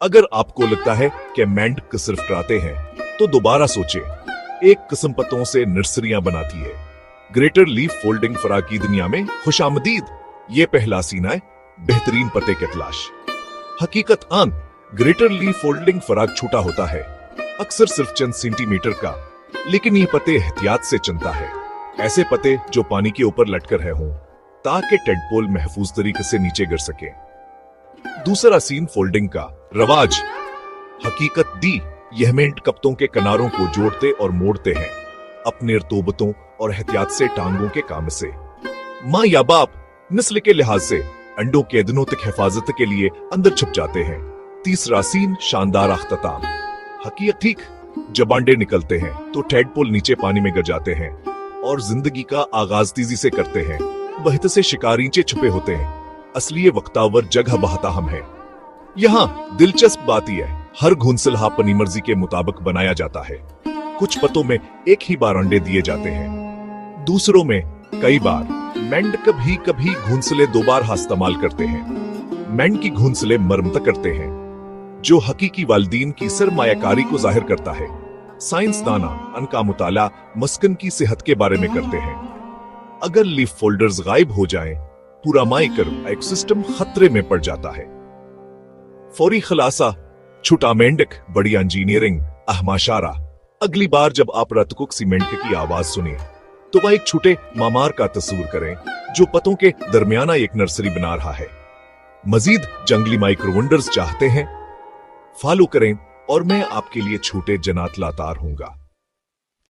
अगर आपको लगता है कि मेंढक सिर्फ डराते हैं, तो दोबारा सोचें। एक किस्म पत्तों से नर्सरियां बनाती है। ग्रेटर लीफ फोल्डिंग फराग की दुनिया में खुशामदीद। ये पहला सीन है बेहतरीन पत्ते की तलाश। हकीकत आन ग्रेटर लीफ फोल्डिंग फराग छोटा होता है, अक्सर सिर्फ चंद सेंटीमीटर का, लेकिन ये पत्ते एहतियात से चुनता है। ऐसे पत्ते जो पानी के ऊपर लटक रहे हों, ताकि टेडपोल महफूज तरीके से नीचे गिर सके। दूसरा सीन फोल्डिंग का रवाज। हकीकत दी यह मेंढक कप्तों के किनारों को जोड़ते और मोड़ते हैं, अपने रतूबतों और एहतियात से टांगों के काम से। माँ या बाप नस्ल के लिहाज से अंडों के दिनों तक हिफाजत के लिए अंदर छुप जाते हैं। तीसरा सीन शानदार अख्ताम। हकीकत ठीक जब अंडे निकलते हैं तो टेडपोल नीचे पानी में गिर जाते हैं और जिंदगी का आगाज तेजी से करते हैं। बहत से शिकारीचे छुपे होते हैं, असली वक्तावर जगह बहता हम है। यहाँ दिलचस्प बात यह है, हर घोंसला अपनी मर्जी के मुताबिक बनाया जाता है। कुछ पत्तों में एक ही बार अंडे दिए जाते हैं, दूसरों में कई बार। मेंढक कभी कभी घोंसले 2 बार इस्तेमाल करते हैं। मेंढक की घोंसले मरम्मत करते हैं, जो हकीकी वालिदीन की सरमायाकारी को जाहिर करता है। साइंसदाना उनका मुताला मस्कन की सेहत के बारे में करते हैं। अगर लीफ फोल्डर्स गायब हो जाएं, पूरा इकोसिस्टम खतरे में पड़ जाता है। फौरी खुलासा, छोटा मेंढक बड़ी इंजीनियरिंग अहमाशारा। अगली बार जब आप रतकुक सीमेंट की आवाज सुने, तो वह एक छोटे मामार का तस्वीर करें जो पतों के दरमियाना एक नर्सरी बना रहा है। मजीद जंगली माइक्रोवंडर्स चाहते हैं? फॉलो करें और मैं आपके लिए छोटे जन्नत लातार हूंगा।